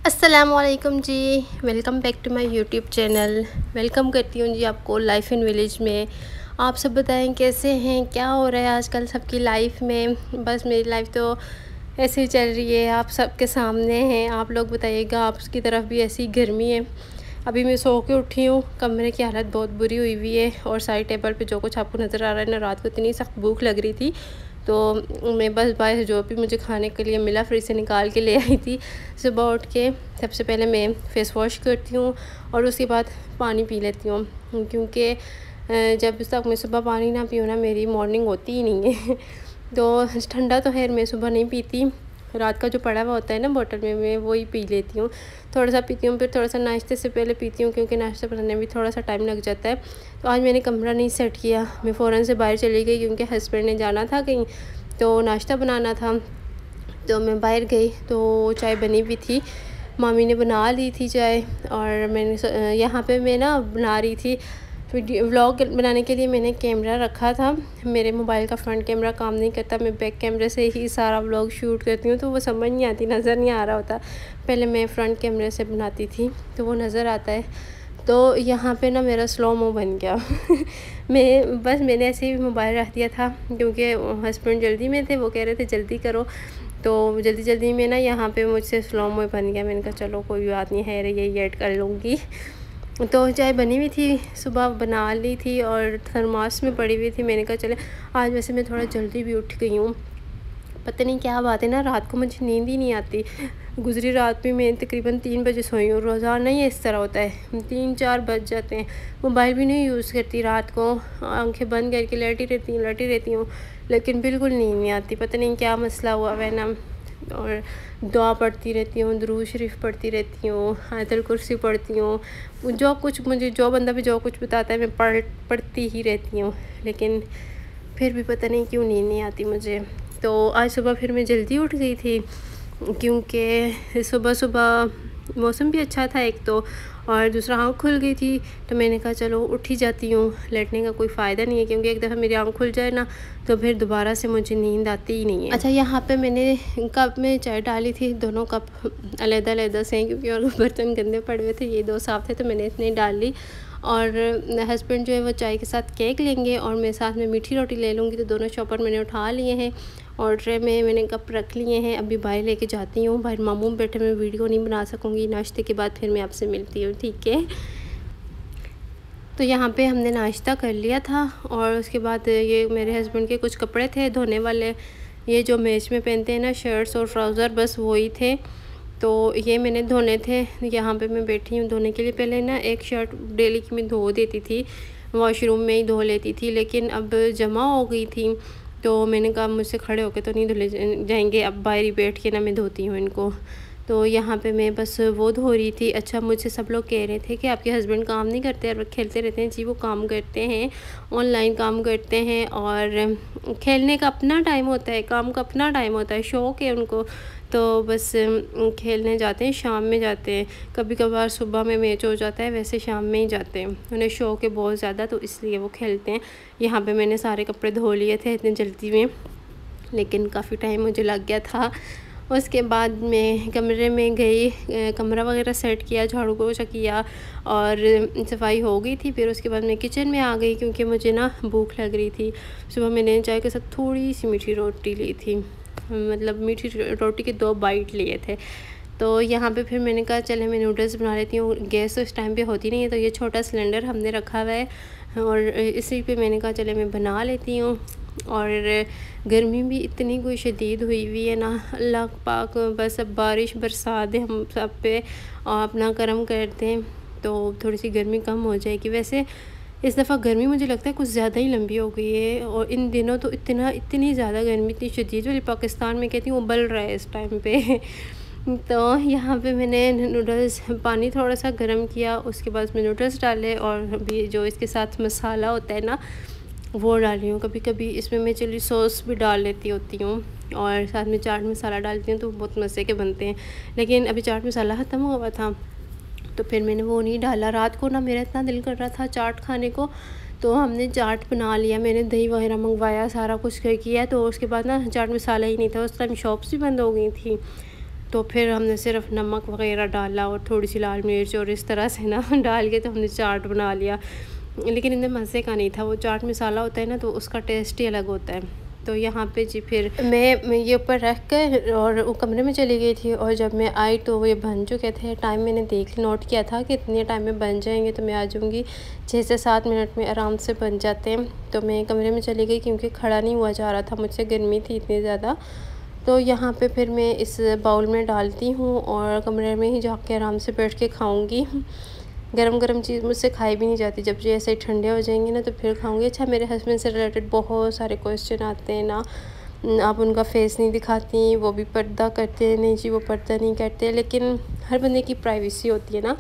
अस्सलामुअलैकुम जी। Welcome back to my YouTube channel. Welcome करती हूँ जी आपको लाइफ इन विलेज में। आप सब बताएं कैसे हैं, क्या हो रहा है आजकल सबकी लाइफ में। बस मेरी लाइफ तो ऐसे ही चल रही है, आप सबके सामने हैं। आप लोग बताइएगा, आपकी तरफ भी ऐसी गर्मी है। अभी मैं सो के उठी हूँ, कमरे की हालत बहुत बुरी हुई हुई है और साइड टेबल पे जो कुछ आपको नज़र आ रहा है ना, रात को इतनी सख्त भूख लग रही थी तो मैं बस बाहर जो भी मुझे खाने के लिए मिला फ्रिज से निकाल के ले आई थी। सुबह उठ के सबसे पहले मैं फ़ेस वॉश करती हूँ और उसके बाद पानी पी लेती हूँ, क्योंकि जब तक मैं सुबह पानी ना पीऊँ ना मेरी मॉर्निंग होती ही नहीं है। तो ठंडा तो खैर मैं सुबह नहीं पीती, रात का जो पड़ा हुआ होता है ना बोतल में, मैं वही पी लेती हूँ। थोड़ा सा पीती हूँ, फिर थोड़ा सा नाश्ते से पहले पीती हूँ, क्योंकि नाश्ता बनाने में भी थोड़ा सा टाइम लग जाता है। तो आज मैंने कमरा नहीं सेट किया, मैं फ़ौरन से बाहर चली गई क्योंकि हस्बैंड ने जाना था कहीं, तो नाश्ता बनाना था। तो मैं बाहर गई तो चाय बनी हुई थी, मामी ने बना ली थी चाय। और मैंने यहाँ पे मैं ना बना रही थी वीडियो व्लॉग बनाने के लिए। मैंने कैमरा रखा था, मेरे मोबाइल का फ्रंट कैमरा काम नहीं करता, मैं बैक कैमरे से ही सारा व्लॉग शूट करती हूँ, तो वो समझ नहीं आती, नज़र नहीं आ रहा होता। पहले मैं फ्रंट कैमरे से बनाती थी तो वो नज़र आता है। तो यहाँ पे ना मेरा स्लो मो बन गया मैंने ऐसे ही मोबाइल रख दिया था क्योंकि हस्बैंड जल्दी में थे, वो कह रहे थे जल्दी करो, तो जल्दी जल्दी में ना यहाँ पे मुझसे स्लो मो बन गया। मैंने कहा चलो कोई बात नहीं है, यही ऐड कर लूँगी। तो चाय बनी हुई थी, सुबह बना ली थी और थर्मास में पड़ी हुई थी। मैंने कहा चले, आज वैसे मैं थोड़ा जल्दी भी उठ गई हूँ, पता नहीं क्या बात है ना, रात को मुझे नींद ही नहीं आती। गुजरी रात भी मैं तकरीबन 3 बजे सोई हूँ। रोज़ाना ही इस तरह होता है, 3-4 बज जाते हैं। मोबाइल भी नहीं यूज़ करती रात को, आंखें बंद करके लेटी रहती हूँ, लेकिन बिल्कुल नींद नहीं आती। पता नहीं क्या मसला हुआ है ना। और दुआ पढ़ती रहती हूँ, दुरूद शरीफ पढ़ती रहती हूँ, आयतुल कुर्सी पढ़ती हूँ, जो कुछ मुझे जो बंदा भी जो कुछ बताता है मैं पढ़ती ही रहती हूँ, लेकिन फिर भी पता नहीं क्यों नींद नहीं आती मुझे। तो आज सुबह फिर मैं जल्दी उठ गई थी क्योंकि सुबह सुबह मौसम भी अच्छा था एक तो, और दूसरा आँख खुल गई थी। तो मैंने कहा चलो उठ ही जाती हूँ, लेटने का कोई फ़ायदा नहीं है, क्योंकि एक दफ़ा मेरी आँख खुल जाए ना तो फिर दोबारा से मुझे नींद आती ही नहीं है। अच्छा, यहाँ पे मैंने कप में चाय डाली थी, दोनों कप अलग-अलग से हैं क्योंकि और बर्तन गंदे पड़े हुए थे, ये 2 साफ़ थे, तो मैंने इतने डाल ली। और हस्बैंड जो है वो चाय के साथ केक लेंगे और मैं साथ में मीठी रोटी ले लूँगी, तो दोनों चॉपर मैंने उठा लिए हैं और ट्रे में मैंने कप रख लिए हैं। अभी बाहर लेके जाती हूँ, बाहर मामू बैठे, मैं वीडियो नहीं बना सकूँगी। नाश्ते के बाद फिर मैं आपसे मिलती हूँ, ठीक है। तो यहाँ पे हमने नाश्ता कर लिया था और उसके बाद ये मेरे हस्बैंड के कुछ कपड़े थे धोने वाले, ये जो मैच में पहनते हैं ना शर्ट्स और ट्राउज़र, बस वही थे, तो ये मैंने धोने थे। यहाँ पे मैं बैठी हूँ धोने के लिए। पहले ना एक शर्ट डेली की मैं धो देती थी, वॉशरूम में ही धो लेती थी, लेकिन अब जमा हो गई थी तो मैंने कहा मुझसे खड़े होके तो नहीं धुले जाएंगे, अब बाहर ही बैठ के ना मैं धोती हूँ इनको। तो यहाँ पे मैं बस वो धो रही थी। अच्छा, मुझसे सब लोग कह रहे थे कि आपके हस्बैंड काम नहीं करते और खेलते रहते हैं। जी वो काम करते हैं, ऑनलाइन काम करते हैं, और खेलने का अपना टाइम होता है, काम का अपना टाइम होता है, शौक़ है उनको, तो बस खेलने जाते हैं, शाम में जाते हैं। कभी कभार सुबह में मैच हो जाता है, वैसे शाम में ही जाते हैं, उन्हें शौक़ है बहुत ज़्यादा, तो इसलिए वो खेलते हैं। यहाँ पे मैंने सारे कपड़े धो लिए थे इतनी जल्दी में, लेकिन काफ़ी टाइम मुझे लग गया था। उसके बाद मैं कमरे में गई, कमरा वगैरह सेट किया, झाड़ू पोछा किया और सफाई हो गई थी। फिर उसके बाद मैं किचन में आ गई क्योंकि मुझे ना भूख लग रही थी। सुबह मैंने चाय के साथ थोड़ी सी मीठी रोटी ली थी, मतलब मीठी रोटी के 2 बाइट लिए थे। तो यहाँ पे फिर मैंने कहा चले मैं नूडल्स बना लेती हूँ। गैस तो इस टाइम पे होती नहीं है, तो ये छोटा सिलेंडर हमने रखा हुआ है और इसी पे मैंने कहा चले मैं बना लेती हूँ। और गर्मी भी इतनी कोई शदीद हुई हुई है ना, अल्लाह पाक बस अब बारिश बरसा दे हम सब पे और अपना करम कर दें तो थोड़ी सी गर्मी कम हो जाएगी। वैसे इस दफ़ा गर्मी मुझे लगता है कुछ ज़्यादा ही लंबी हो गई है, और इन दिनों तो इतनी ज़्यादा गर्मी, इतनी शदीद वाली, पाकिस्तान में कहती हूँ उबल रहा है इस टाइम पे। तो यहाँ पे मैंने नूडल्स, पानी थोड़ा सा गर्म किया, उसके बाद उसमें नूडल्स डाले और भी जो इसके साथ मसाला होता है ना वो डाली हूँ। कभी कभी इसमें मैं चिली सॉस भी डाल लेती होती हूँ और साथ में चाट मसाला डालती हूँ, तो बहुत मज़े के बनते हैं। लेकिन अभी चाट मसाला ख़त्म हुआ था तो फिर मैंने वो नहीं डाला। रात को ना मेरा इतना दिल कर रहा था चाट खाने को, तो हमने चाट बना लिया। मैंने दही वगैरह मंगवाया, सारा कुछ कर किया, तो उसके बाद ना चाट मसाला ही नहीं था। उस टाइम शॉप्स भी बंद हो गई थी, तो फिर हमने सिर्फ नमक वगैरह डाला और थोड़ी सी लाल मिर्च और इस तरह से ना डाल के तो हमने चाट बना लिया। लेकिन इतने मज़े का नहीं था, वो चाट मसाला होता है ना तो उसका टेस्ट ही अलग होता है। तो यहाँ पे जी फिर मैं ये ऊपर रख कर और वो कमरे में चली गई थी, और जब मैं आई तो ये बन चुके थे। टाइम मैंने नोट किया था कि इतने टाइम में बन जाएंगे, तो मैं आ जाऊँगी 6 से 7 मिनट में आराम से बन जाते हैं। तो मैं कमरे में चली गई क्योंकि खड़ा नहीं हुआ जा रहा था मुझसे, गर्मी थी इतनी ज़्यादा। तो यहाँ पे फिर मैं इस बाउल में डालती हूँ और कमरे में ही जाके आराम से बैठ के खाऊँगी। गरम गरम चीज़ मुझसे खाई भी नहीं जाती, जब ये ऐसे ठंडे हो जाएंगे ना तो फिर खाऊंगी। अच्छा, मेरे हस्बैंड से रिलेटेड बहुत सारे क्वेश्चन आते हैं ना, आप उनका फेस नहीं दिखाती, वो भी पर्दा करते हैं। नहीं जी, वो पर्दा नहीं करते, लेकिन हर बंदे की प्राइवेसी होती है ना,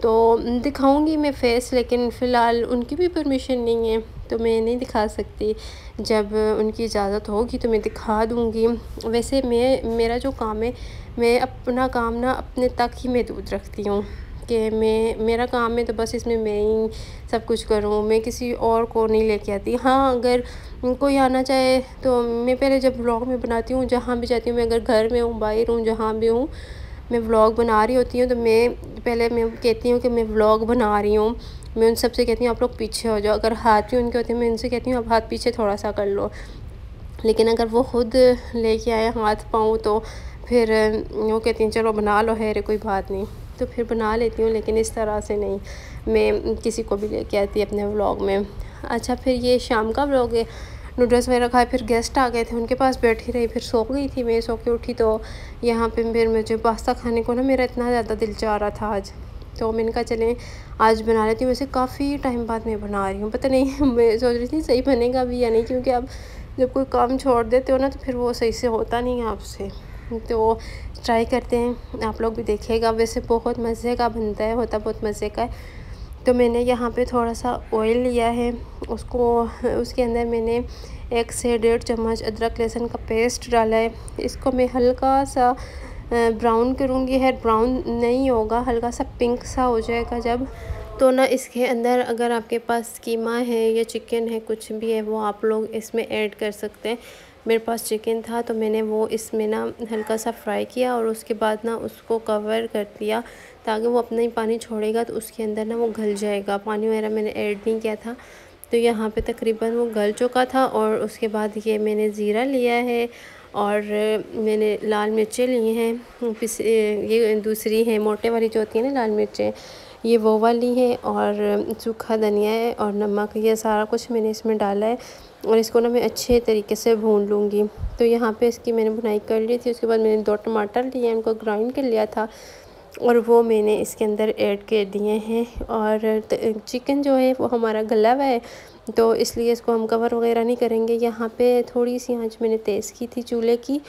तो दिखाऊंगी मैं फेस, लेकिन फ़िलहाल उनकी भी परमिशन नहीं है तो मैं नहीं दिखा सकती। जब उनकी इजाज़त होगी तो मैं दिखा दूँगी। वैसे मेरा जो काम है, मैं अपना काम ना अपने तक ही महदूद रखती हूँ कि मेरा काम है तो बस इसमें मैं ही सब कुछ करूँ, मैं किसी और को नहीं लेके आती। हाँ, अगर कोई आना चाहे तो मैं पहले जब व्लॉग में बनाती हूँ, जहाँ भी जाती हूँ, मैं अगर घर में हूँ, बाहर हूँ, जहाँ भी हूँ, मैं व्लॉग बना रही होती हूँ तो मैं कहती हूँ कि मैं व्लॉग बना रही हूँ। मैं उन सबसे कहती हूँ आप लोग पीछे हो जाओ। अगर हाथ भी उनके होते हैं, मैं उनसे कहती हूँ आप हाथ पीछे थोड़ा सा कर लो। लेकिन अगर वो खुद लेके आए हाथ पाँव तो फिर वो कहती हैं चलो बना लो, है रे कोई बात नहीं, तो फिर बना लेती हूँ। लेकिन इस तरह से नहीं मैं किसी को भी लेके आती अपने व्लॉग में। अच्छा, फिर ये शाम का व्लॉग है। नूडल्स वगैरह खाए, फिर गेस्ट आ गए थे, उनके पास बैठी रही, फिर सो गई थी मैं। सो के उठी तो यहाँ पे फिर मुझे पास्ता खाने को ना मेरा इतना ज़्यादा दिल चाह रहा था आज, तो मैंने कहा चलें आज बना लेती हूँ। वैसे काफ़ी टाइम बाद मैं बना रही हूँ, पता नहीं मैं सोच रही थी सही बनेगा भी या नहीं, क्योंकि अब जब कोई काम छोड़ देते हो ना तो फिर वो सही से होता नहीं है आपसे। तो ट्राई करते हैं, आप लोग भी देखिएगा। वैसे बहुत मज़े का बनता है, होता बहुत मज़े का है। तो मैंने यहाँ पे थोड़ा सा ऑयल लिया है, उसके अंदर मैंने 1 से 1.5 चम्मच अदरक लहसुन का पेस्ट डाला है। इसको मैं हल्का सा ब्राउन करूँगी। है ब्राउन नहीं होगा, हल्का सा पिंक सा हो जाएगा जब, तो ना इसके अंदर अगर आपके पास कीमा है या चिकन है, कुछ भी है, वो आप लोग इसमें ऐड कर सकते हैं। मेरे पास चिकन था तो मैंने वो इसमें ना हल्का सा फ्राई किया और उसके बाद ना उसको कवर कर दिया ताकि वो अपना ही पानी छोड़ेगा तो उसके अंदर ना वो गल जाएगा। पानी वगैरह मैंने ऐड नहीं किया था, तो यहाँ पे तकरीबन वो गल चुका था। और उसके बाद ये मैंने ज़ीरा लिया है और मैंने लाल मिर्चें ली हैं, ये दूसरी है मोटे वाली जो होती है ना लाल मिर्चें, ये वो वाली है, और सूखा धनिया है और नमक। ये सारा कुछ मैंने इसमें डाला है और इसको ना मैं अच्छे तरीके से भून लूँगी। तो यहाँ पे इसकी मैंने भुनाई कर ली थी। उसके बाद मैंने 2 टमाटर लिए, उनको ग्राइंड कर लिया था और वो मैंने इसके अंदर ऐड कर दिए हैं। और चिकन जो है वो हमारा गला हुआ है तो इसलिए इसको हम कवर वगैरह नहीं करेंगे। यहाँ पे थोड़ी सी आंच मैंने तेज़ की थी चूल्हे की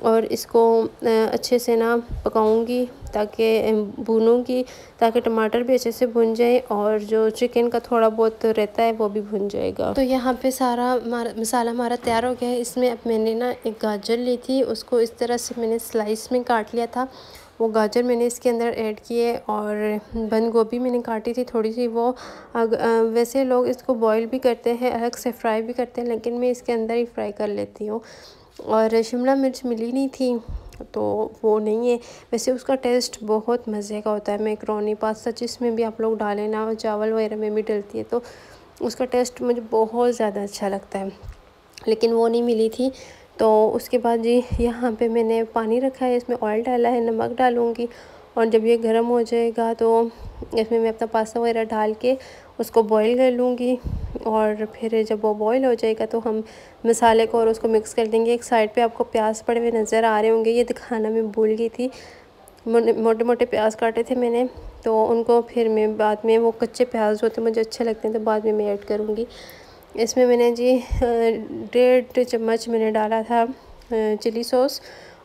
और इसको अच्छे से ना पकाऊंगी, ताकि भूनूंगी ताकि टमाटर भी अच्छे से भुन जाए और जो चिकन का थोड़ा बहुत रहता है वो भी भुन जाएगा। तो यहाँ पे सारा मसाला हमारा तैयार हो गया है। इसमें अब मैंने ना एक गाजर ली थी, उसको इस तरह से मैंने स्लाइस में काट लिया था, वो गाजर मैंने इसके अंदर ऐड किए। और बंद गोभी मैंने काटी थी थोड़ी सी, वो वैसे लोग इसको बॉईल भी करते हैं, अलग से फ्राई भी करते हैं, लेकिन मैं इसके अंदर ही फ्राई कर लेती हूँ। और शिमला मिर्च मिली नहीं थी तो वो नहीं है। वैसे उसका टेस्ट बहुत मज़े का होता है, मैकरोनी पास्ता जिसमें भी आप लोग डालें ना, चावल वगैरह में भी डलती है, तो उसका टेस्ट मुझे बहुत ज़्यादा अच्छा लगता है, लेकिन वो नहीं मिली थी। तो उसके बाद जी यहाँ पे मैंने पानी रखा है, इसमें ऑयल डाला है, नमक डालूँगी और जब ये गर्म हो जाएगा तो इसमें मैं अपना पास्ता वगैरह डाल के उसको बॉईल कर लूँगी। और फिर जब वो बॉईल हो जाएगा तो हम मसाले को और उसको मिक्स कर देंगे। एक साइड पे आपको प्याज पड़े हुए नज़र आ रहे होंगे, ये दिखाना मैं भूल गई थी। मोटे मोटे प्याज काटे थे मैंने, तो उनको फिर मैं बाद में, वो कच्चे प्याज होते मुझे अच्छे लगते हैं तो बाद में मैं ऐड करूँगी। इसमें मैंने जी 1.5 चम्मच मैंने डाला था चिली सॉस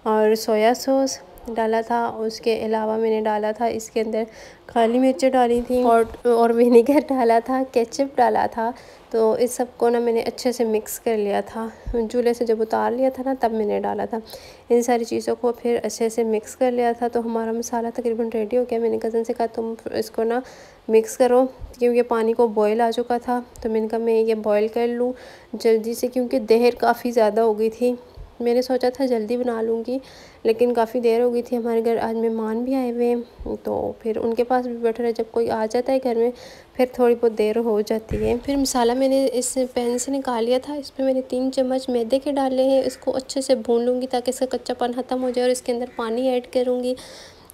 और सोया सॉस डाला था। उसके अलावा मैंने डाला था इसके अंदर काली मिर्चें डाली थी और विनेगर डाला था, केचप डाला था। तो इस सब को ना मैंने अच्छे से मिक्स कर लिया था, चूल्हे से जब उतार लिया था ना तब मैंने डाला था। इन सारी चीज़ों को फिर अच्छे से मिक्स कर लिया था। तो हमारा मसाला तकरीबन रेडी हो गया। मैंने कज़न से कहा तुम इसको ना मिक्स करो, क्योंकि पानी को बॉयल आ चुका था, तो मैंने कहा मैं ये बॉयल कर लूँ जल्दी से, क्योंकि देर काफ़ी ज़्यादा हो गई थी मैंने सोचा था जल्दी बना लूँगी, लेकिन काफ़ी देर हो गई थी। हमारे घर आज मेहमान भी आए हुए हैं, तो फिर उनके पास भी बैठा रहे। जब कोई आ जाता है घर में फिर थोड़ी बहुत देर हो जाती है। फिर मसाला मैंने इस पैन से निकाल लिया था। इसमें मैंने 3 चम्मच मैदे के डाले हैं। इसको अच्छे से भून लूँगी ताकि इसका कच्चापन ख़त्म हो जाए, और इसके अंदर पानी ऐड करूँगी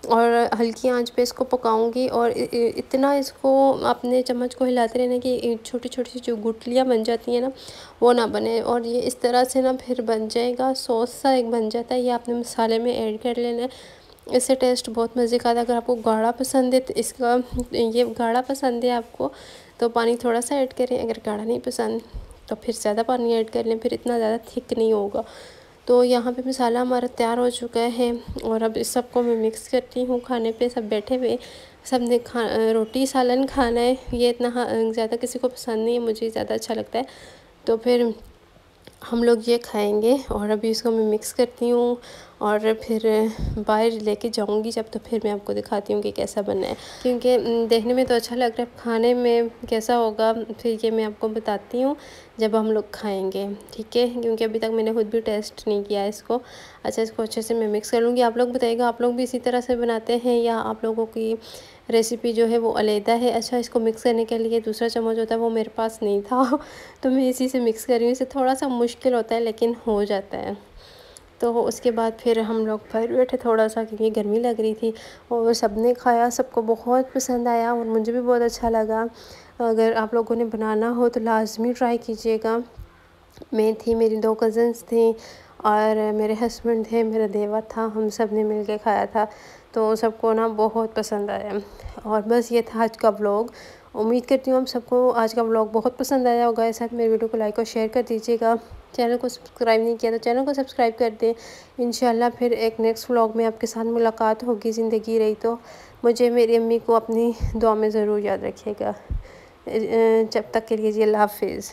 और हल्की आंच पे इसको पकाऊंगी। और इतना इसको अपने चम्मच को हिलाते रहना कि छोटी छोटी सी जो गुठलियाँ बन जाती हैं ना, वो ना बने। और ये इस तरह से ना फिर बन जाएगा, सॉस सा एक बन जाता है। ये आपने मसाले में ऐड कर लेना है। इससे टेस्ट बहुत मज़े का आता है। अगर आपको गाढ़ा पसंद है तो इसका ये गाढ़ा पसंद है आपको तो पानी थोड़ा सा ऐड करें, अगर गाढ़ा नहीं पसंद तो फिर ज़्यादा पानी ऐड कर लें, फिर इतना ज़्यादा थिक नहीं होगा। तो यहाँ पे मसाला हमारा तैयार हो चुका है, और अब इस सबको मैं मिक्स करती हूँ। खाने पे सब बैठे हुए, सब ने रोटी सालन खाना है। ये इतना ज़्यादा किसी को पसंद नहीं है, मुझे ज़्यादा अच्छा लगता है। तो फिर हम लोग ये खाएंगे, और अभी इसको मैं मिक्स करती हूँ और फिर बाहर लेके जाऊँगी जब, तो फिर मैं आपको दिखाती हूँ कि कैसा बना है। क्योंकि देखने में तो अच्छा लग रहा है, खाने में कैसा होगा फिर ये मैं आपको बताती हूँ जब हम लोग खाएंगे, ठीक है। क्योंकि अभी तक मैंने खुद भी टेस्ट नहीं किया है इसको। अच्छा, इसको अच्छे से मैं मिक्स कर लूँगी। आप लोग बताइएगा, आप लोग भी इसी तरह से बनाते हैं या आप लोगों की रेसिपी जो है वो अलग है। अच्छा, इसको मिक्स करने के लिए दूसरा चम्मच होता है, वो मेरे पास नहीं था तो मैं इसी से मिक्स कर रही हूँ। इसे थोड़ा सा मुश्किल होता है लेकिन हो जाता है। तो उसके बाद फिर हम लोग बाहर बैठे थोड़ा सा, क्योंकि गर्मी लग रही थी, और सबने खाया, सबको बहुत पसंद आया और मुझे भी बहुत अच्छा लगा। अगर आप लोगों ने बनाना हो तो लाजमी ट्राई कीजिएगा। मैं थी, मेरी 2 कज़न्स थी और मेरे हस्बैंड थे, मेरा देवर था, हम सब ने मिल के खाया था। तो सबको ना बहुत पसंद आया। और बस ये था आज का व्लॉग। उम्मीद करती हूँ हम सबको आज का व्लॉग बहुत पसंद आया होगा। इस साथ मेरे वीडियो को लाइक और शेयर कर दीजिएगा। चैनल को सब्सक्राइब नहीं किया तो चैनल को सब्सक्राइब कर दें। इंशाल्लाह फिर एक नेक्स्ट व्लॉग में आपके साथ मुलाकात होगी, ज़िंदगी रही तो। मुझे मेरी अम्मी को अपनी दुआ में ज़रूर याद रखिएगा। जब तक के लिए जी अल्लाह हाफिज़।